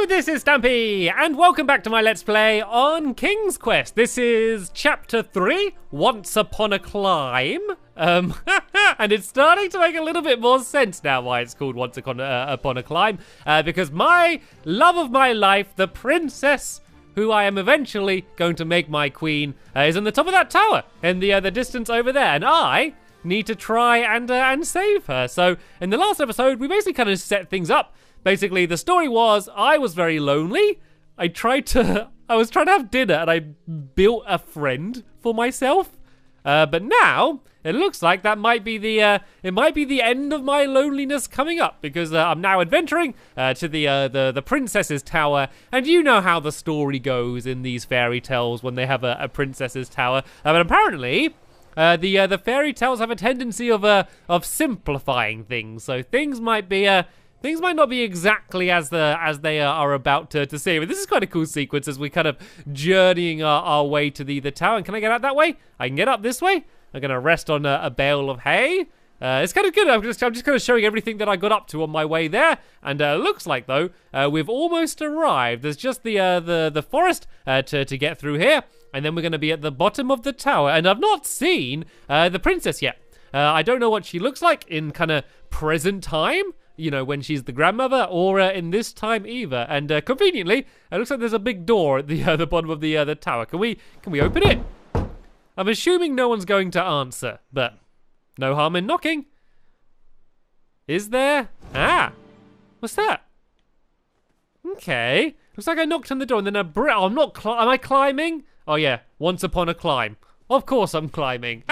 This is Stampy, and welcome back to my Let's Play on King's Quest. This is Chapter 3, Once Upon a Climb. And it's starting to make a little bit more sense now why it's called Once Upon a Climb. Because my love of my life, the princess, who I am eventually going to make my queen, is on the top of that tower in the distance over there. And I need to try and save her. So in the last episode, we basically kind of set things up. Basically, the story was I was very lonely. I was trying to have dinner and I built a friend for myself. But now it looks like that might be the end of my loneliness coming up, because I'm now adventuring to the princess's tower, and you know how the story goes in these fairy tales when they have a princess's tower. But apparently, the fairy tales have a tendency of simplifying things, so things might not be exactly as they are about to see. But this is quite a cool sequence as we kind of journeying our way to the tower. And can I get out that way? I can get up this way. I'm gonna rest on a bale of hay. It's kind of good. I'm just kind of showing everything that I got up to on my way there. And looks like though we've almost arrived. There's just the forest to get through here, and then we're gonna be at the bottom of the tower. And I've not seen the princess yet. I don't know what she looks like in kind of present time. You know, when she's the grandmother, or in this time either. And conveniently, it looks like there's a big door at the bottom of the tower. Can we open it? I'm assuming no one's going to answer, but no harm in knocking. Is there? Ah, what's that? Okay, looks like I knocked on the door and then am I climbing? Oh yeah, once upon a climb. Of course I'm climbing.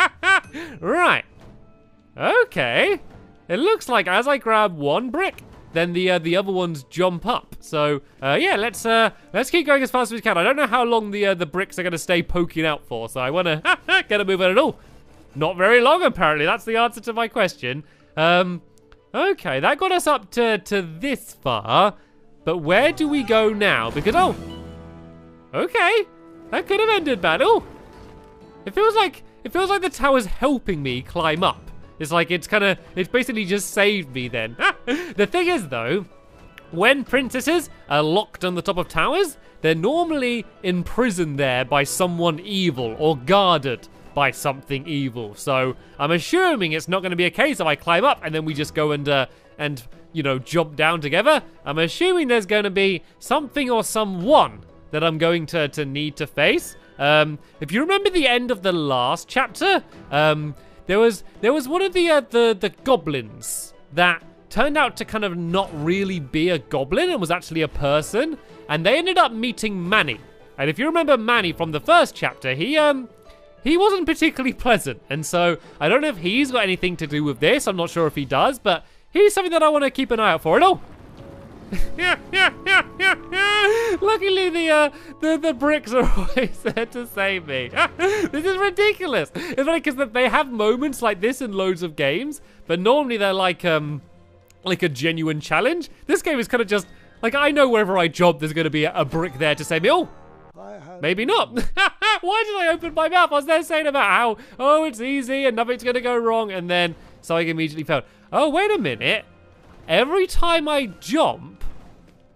Right. Okay. It looks like as I grab one brick, then the other ones jump up. So yeah, let's keep going as fast as we can. I don't know how long the bricks are gonna stay poking out for, so I wanna get a move on it all. Not very long, apparently. That's the answer to my question. Okay, that got us up to this far, but where do we go now? Because okay, that could have ended bad. Oh, it feels like the tower's helping me climb up. It's like it's basically just saved me then. The thing is though, when princesses are locked on the top of towers, they're normally imprisoned there by someone evil or guarded by something evil. So I'm assuming it's not going to be a case of I climb up and then we just go and you know, jump down together. I'm assuming there's going to be something or someone that I'm going to need to face. If you remember the end of the last chapter, There was one of the goblins that turned out to kind of not really be a goblin and was actually a person, and they ended up meeting Manny. And if you remember Manny from the first chapter, he wasn't particularly pleasant, and so I don't know if he's got anything to do with this. I'm not sure if he does, but he's something that I want to keep an eye out for. And luckily the bricks are always there to save me. This is ridiculous. It's funny because they have moments like this in loads of games, but normally they're like a genuine challenge. This game is kind of just like, I know wherever I jump there's going to be a brick there to save me. Oh, maybe not. Why did I open my mouth? I was there saying about how it's easy and nothing's going to go wrong, and then something immediately failed. Oh, wait a minute. Every time I jump,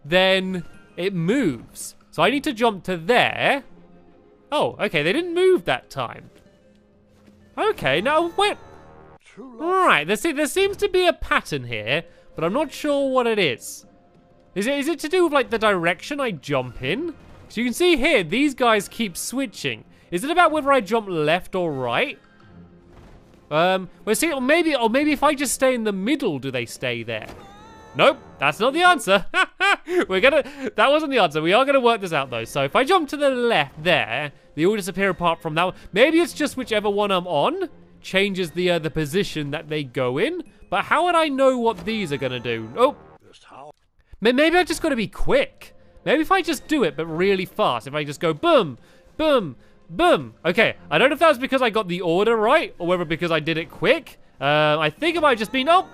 then it moves. So I need to jump to there. Oh, okay, they didn't move that time. Okay, now wait. Right, there seems to be a pattern here, but I'm not sure what it is. Is it to do with like the direction I jump in? So you can see here, these guys keep switching. Is it about whether I jump left or right? Well, see, or maybe if I just stay in the middle, do they stay there? Nope, that's not the answer. That wasn't the answer. We are gonna work this out though. So if I jump to the left there, they all disappear apart from that one. Maybe it's just whichever one I'm on changes the position that they go in. But how would I know what these are gonna do? Oh, maybe I just gotta be quick. Maybe if I just do it, but really fast. If I just go boom, boom, boom. Okay, I don't know if that was because I got the order right, or whether because I did it quick. I think it might have just been, oh.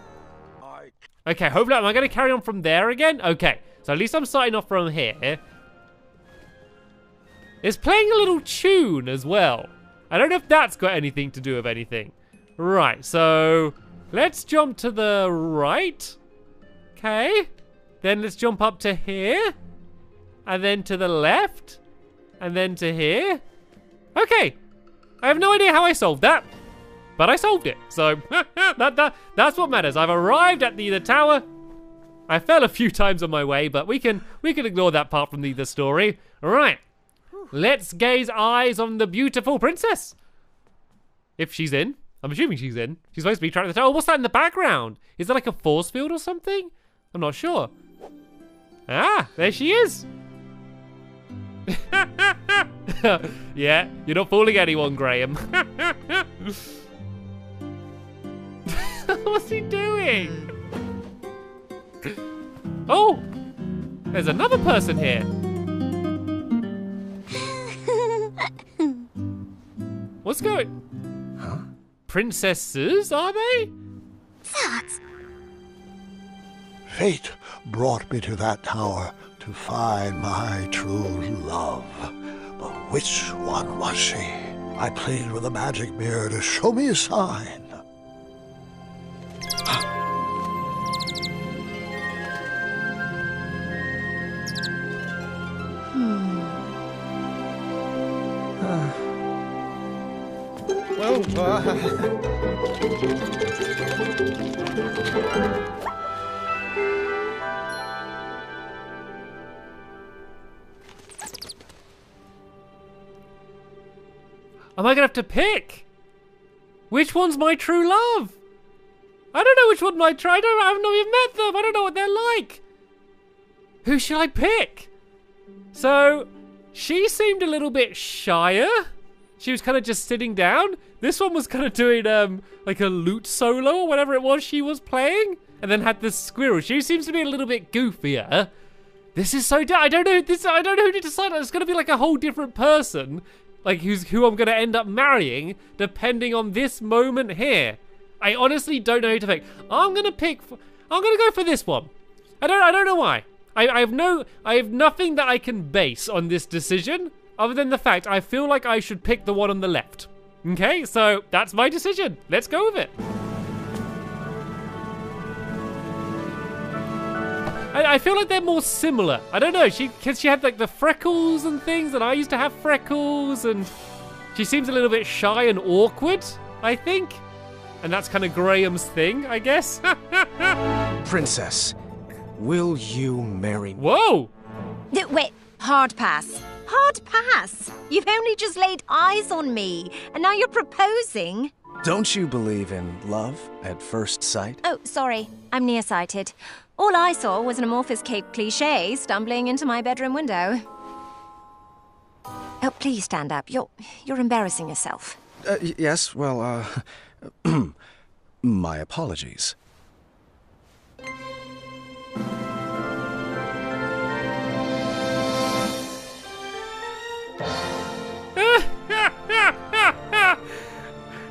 Okay, hopefully, am I going to carry on from there again? Okay, so at least I'm starting off from here. It's playing a little tune as well. I don't know if that's got anything to do with anything. Right, so let's jump to the right. Okay, then let's jump up to here. and then to the left, and then to here. Okay, I have no idea how I solved that, but I solved it. So that's what matters. I've arrived at the tower. I fell a few times on my way, but we can ignore that part from the story. All right, let's gaze eyes on the beautiful princess. If she's in. I'm assuming she's in. She's supposed to be trying to. Oh, what's that in the background? Is that like a force field or something? I'm not sure. Ah, there she is. Yeah, you're not fooling anyone, Graham. What's he doing? Oh, there's another person here. What's going? Huh? Princesses, are they? That. Fate brought me to that tower to find my true love. But which one was she? I pleaded with the magic mirror to show me a sign. Am I gonna have to pick? Which one's my true love? I don't know which one I tried. I've not even met them. I don't know what they're like. Who should I pick? So, she seemed a little bit shyer. She was kind of just sitting down. This one was kind of doing like a lute solo or whatever it was she was playing, and then had this squirrel. She seems to be a little bit goofier. This is so I don't know who to decide. It's gonna be like a whole different person, like who I'm gonna end up marrying, depending on this moment here. I honestly don't know who to pick. I'm gonna go for this one. I don't know why. I have nothing that I can base on this decision, other than the fact I feel like I should pick the one on the left. Okay, so that's my decision. Let's go with it. I feel like they're more similar. I don't know, because she had like the freckles and things, and I used to have freckles, and she seems a little bit shy and awkward, I think. And that's kind of Graham's thing, I guess. Princess, will you marry me? Whoa! Wait, hard pass. Hard pass? You've only just laid eyes on me, and now you're proposing? Don't you believe in love at first sight? Oh, sorry. I'm nearsighted. All I saw was an amorphous Cape cliché stumbling into my bedroom window. Oh, please stand up. You're embarrassing yourself. Yes, well, my apologies.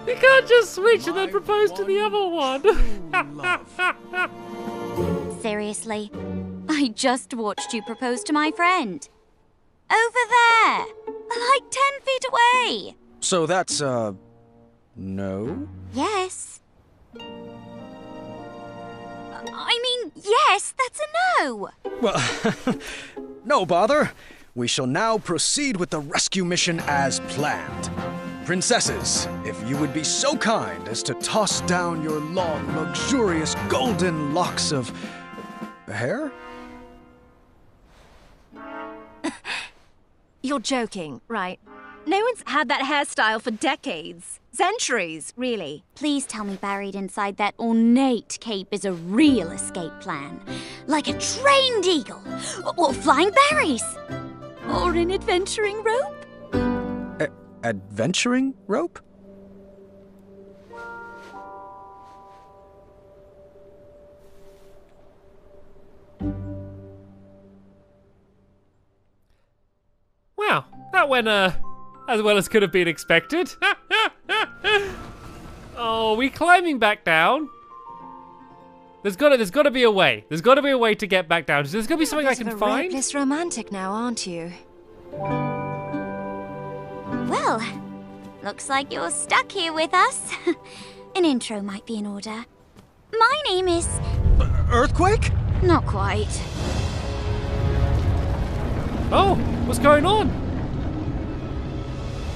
You can't just switch and then propose to the other one. Seriously? I just watched you propose to my friend. Over there! Like 10 feet away! So that's, no? Yes. I mean, yes, that's a no! Well, no bother. We shall now proceed with the rescue mission as planned. Princesses, if you would be so kind as to toss down your long, luxurious golden locks of hair? You're joking, right? No one's had that hairstyle for decades. Centuries, really. Please tell me buried inside that ornate cape is a real escape plan. Like a trained eagle, or flying berries, or an adventuring rope. Adventuring rope? Wow, that went as well as could have been expected. Oh, are we climbing back down? There's gotta be a way. There's gotta be a way to get back down. There's gotta be something I can find. Reckless romantic now, aren't you? Well, looks like you're stuck here with us. An intro might be in order. My name is... Earthquake? Not quite. Oh, what's going on?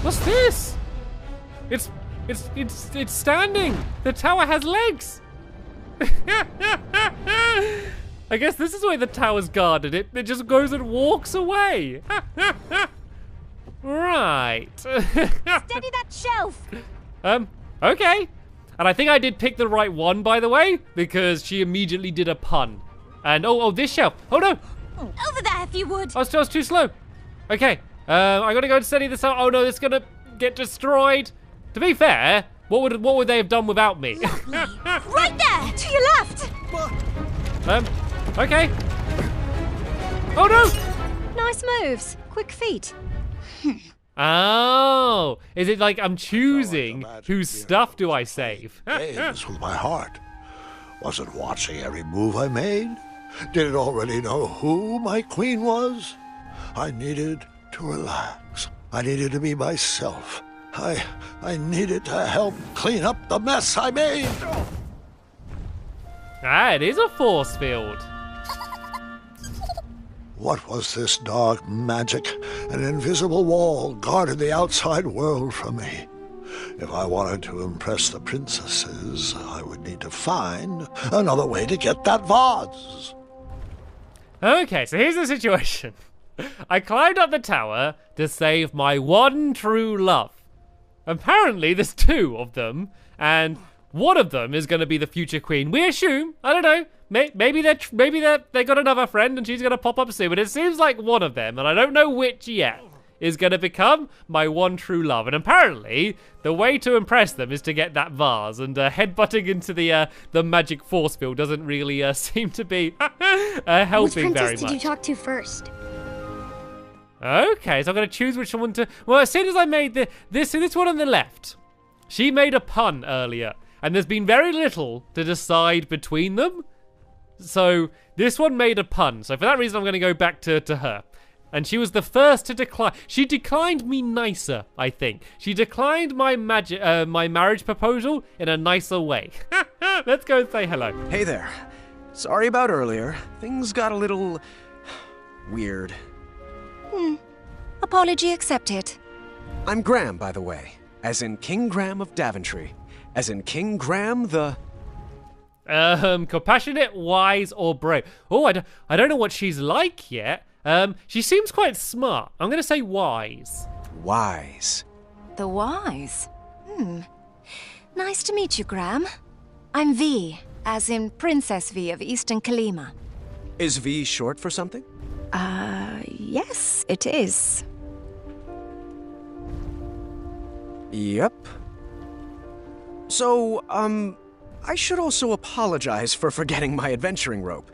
What's this? It's standing. The tower has legs. I guess this is the way the tower's guarded. It just goes and walks away. Right. Steady that shelf! Okay. And I think I did pick the right one, by the way, because she immediately did a pun. And, oh, this shelf. Oh, no. Over there, if you would. I was too slow. Okay. I gotta go and steady this out. Oh, no, it's gonna get destroyed. To be fair, what would they have done without me? Right there! To your left! Okay. Oh, no. Nice moves. Quick feet. Oh, is it like I'm choosing whose stuff do I save? Games with my heart. Was it watching every move I made? Did it already know who my queen was? I needed to relax. I needed to be myself. I needed to help clean up the mess I made. Ah, it is a force field. What was this dark magic? An invisible wall guarded the outside world from me. If I wanted to impress the princesses, I would need to find another way to get that vase. Okay, so here's the situation. I climbed up the tower to save my one true love. Apparently, there's two of them, and one of them is going to be the future queen. We assume. I don't know. Maybe they got another friend and she's going to pop up soon. But it seems like one of them, and I don't know which yet, is going to become my one true love. And apparently, the way to impress them is to get that vase. And headbutting into the magic force field doesn't really seem to be helping very much. Which princess did you talk to first? Okay, so I'm going to choose which one to... Well, as soon as I made this one on the left, she made a pun earlier, and there's been very little to decide between them. So this one made a pun, so for that reason I'm going to go back to her. And she was the first to decline. She declined me nicer, I think. She declined my marriage proposal in a nicer way. Let's go and say hello. Hey there. Sorry about earlier. Things got a little... weird. Apology accepted. I'm Graham, by the way. As in King Graham of Daventry. As in King Graham the... compassionate, wise, or brave. Oh, I don't know what she's like yet. She seems quite smart. I'm gonna say wise. Wise. The wise. Nice to meet you, Graham. I'm V, as in Princess V of Eastern Kalima. Is V short for something? Yes, it is. Yep. So, I should also apologize for forgetting my adventuring rope.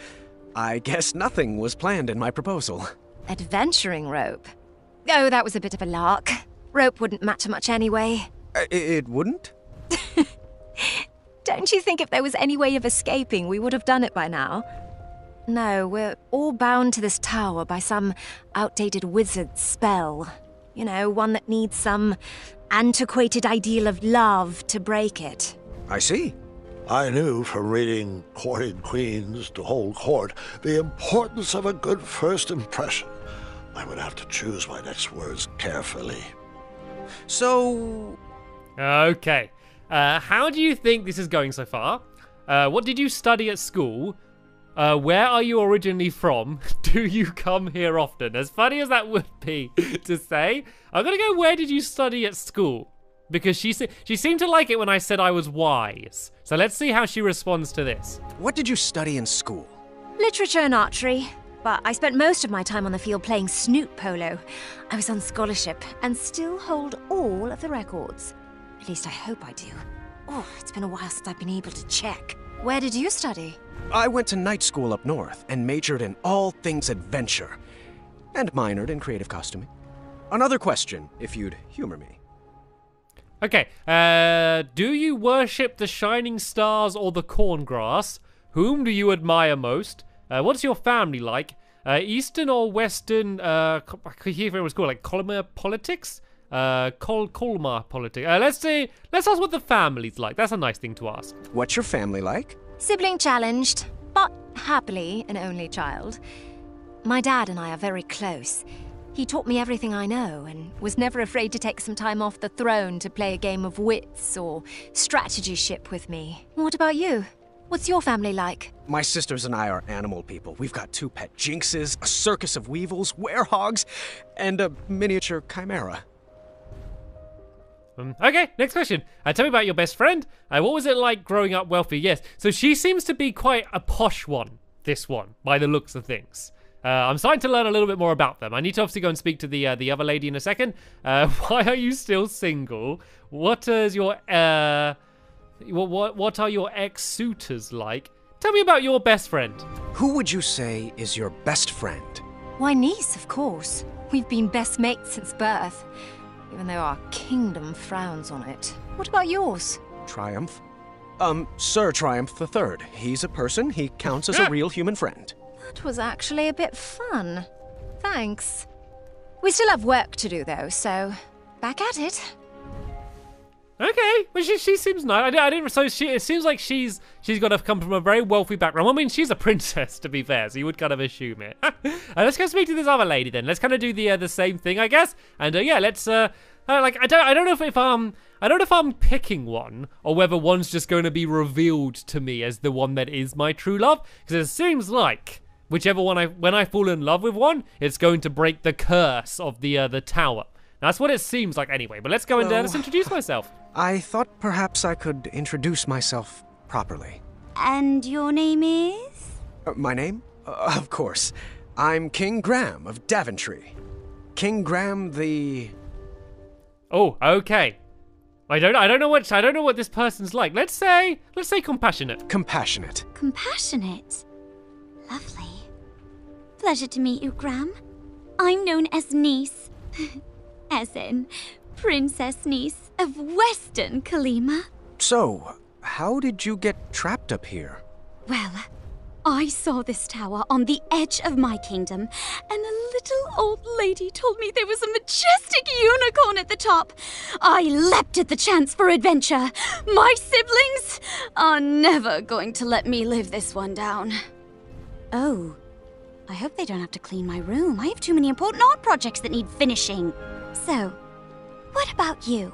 I guess nothing was planned in my proposal. Adventuring rope? Oh, that was a bit of a lark. Rope wouldn't matter much anyway. It wouldn't? Don't you think if there was any way of escaping, we would have done it by now? No, we're all bound to this tower by some outdated wizard's spell. You know, one that needs some antiquated ideal of love to break it. I see. I knew from reading Courting Queens to Hold Court the importance of a good first impression. I would have to choose my next words carefully. So... Okay. How do you think this is going so far? What did you study at school? Where are you originally from? Do you come here often? As funny as that would be to say, I'm gonna go, where did you study at school? Because she seemed to like it when I said I was wise. So let's see how she responds to this. What did you study in school? Literature and archery. But I spent most of my time on the field playing snoot polo. I was on scholarship and still hold all of the records. At least I hope I do. Oh, it's been a while since I've been able to check. Where did you study? I went to night school up north and majored in all things adventure. And minored in creative costuming. Another question, if you'd humor me. Okay, do you worship the shining stars or the corn grass? Whom do you admire most? What's your family like? Eastern or Western, I hear it was called, like, Colmar politics? Colmar politics. Let's ask what the family's like. That's a nice thing to ask. What's your family like? Sibling challenged, but happily an only child. My dad and I are very close. He taught me everything I know and was never afraid to take some time off the throne to play a game of wits or strategy ship with me. What about you? What's your family like? My sisters and I are animal people. We've got 2 pet jinxes, a circus of weevils, werehogs, and a miniature chimera. Okay, next question. Tell me about your best friend. What was it like growing up wealthy? Yes, so she seems to be quite a posh one, this one, by the looks of things. I'm starting to learn a little bit more about them. I need to obviously go and speak to the other lady in a second. Why are you still single? What is your what are your ex-suitors like? Tell me about your best friend. Who would you say is your best friend? Why, niece, of course. We've been best mates since birth, even though our kingdom frowns on it. What about yours? Triumph? Sir Triumph III. He's a person. He counts as a real human friend. That was actually a bit fun. Thanks. We still have work to do, though, so back at it. Okay, well she seems nice. I didn't. So it seems like she's got to come from a very wealthy background. Well, I mean, she's a princess, to be fair, so you would kind of assume it. Let's go speak to this other lady then. Let's kind of do the same thing, I guess. And yeah, let's I don't know if I don't know if I'm picking one or whether one's just going to be revealed to me as the one that is my true love, because it seems like whichever one when I fall in love with one, it's going to break the curse of the tower. That's what it seems like anyway, but let's go and let's introduce myself. I thought perhaps I could introduce myself properly. And your name is? My name? Of course. I'm King Graham of Daventry. King Graham the... Oh, okay. I don't know what this person's like. Let's say compassionate. Compassionate. Compassionate. Lovely. Pleasure to meet you, Graham. I'm known as Niece. As in, Princess Niece of Western Kalima. So, how did you get trapped up here? Well, I saw this tower on the edge of my kingdom, and a little old lady told me there was a majestic unicorn at the top. I leapt at the chance for adventure. My siblings are never going to let me live this one down. Oh, I hope they don't have to clean my room. I have too many important art projects that need finishing. So, what about you?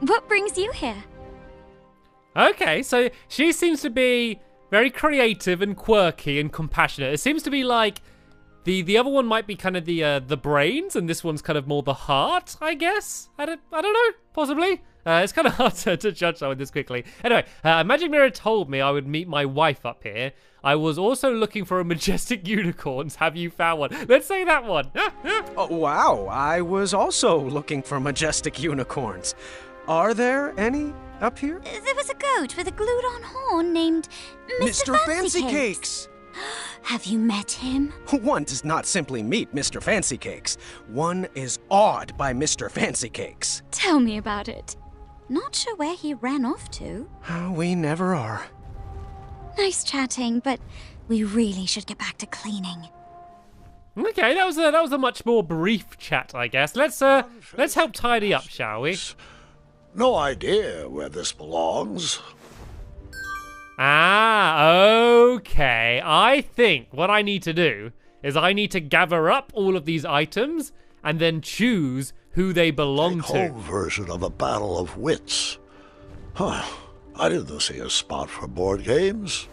What brings you here? Okay, so she seems to be very creative and quirky and compassionate. It seems to be like the other one might be kind of the brains, and this one's kind of more the heart, I guess. I don't know, possibly. It's kind of hard to judge that one this quickly. Anyway, Magic Mirror told me I would meet my wife up here. I was also looking for a majestic unicorns. Have you found one? Let's say that one. Oh, wow, I was also looking for majestic unicorns. Are there any up here? There was a goat with a glued-on horn named Mr. Fancy Cakes! Have you met him? One does not simply meet Mr. Fancy Cakes. One is awed by Mr. Fancy Cakes. Tell me about it. Not sure where he ran off to. We never are. Nice chatting, but we really should get back to cleaning. Okay, that was a much more brief chat, I guess. Let's help tidy up, shall we? No idea where this belongs. Ah, okay. I think what I need to do is I need to gather up all of these items and then choose who they belong to. Home version of a battle of wits. Huh. I didn't see a spot for board games.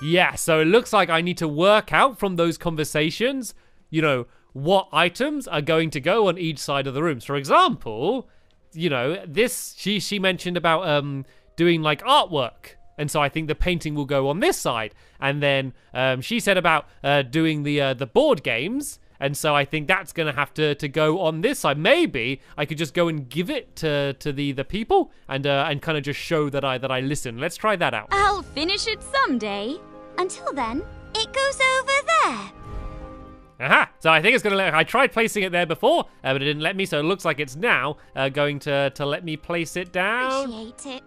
Yeah, so it looks like I need to work out from those conversations, you know, what items are going to go on each side of the rooms. For example, you know, this she mentioned about doing like artwork. And so I think the painting will go on this side. And then she said about doing the board games. And so I think that's going to have to go on this side. Maybe I could just go and give it to the people and kind of just show that I listen. Let's try that out. I'll finish it someday. Until then, it goes over there. Aha! So I think it's going to I tried placing it there before, but it didn't let me. So it looks like it's now going to let me place it down. Appreciate it.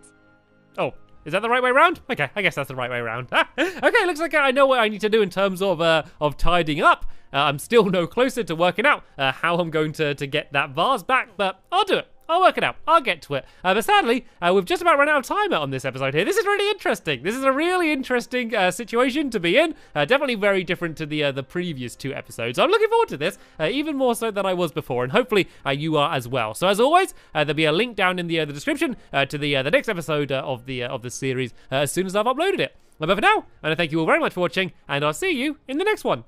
Oh. Is that the right way around? Okay, I guess that's the right way around. Okay, looks like I know what I need to do in terms of tidying up. I'm still no closer to working out how I'm going to get that vase back, but I'll do it. I'll work it out. I'll get to it. But sadly, we've just about run out of time on this episode here. This is really interesting. This is a really interesting situation to be in. Definitely very different to the previous 2 episodes. I'm looking forward to this, even more so than I was before, and hopefully you are as well. So as always, there'll be a link down in the description to the next episode of the series as soon as I've uploaded it. But for now, I want to thank you all very much for watching, and I'll see you in the next one.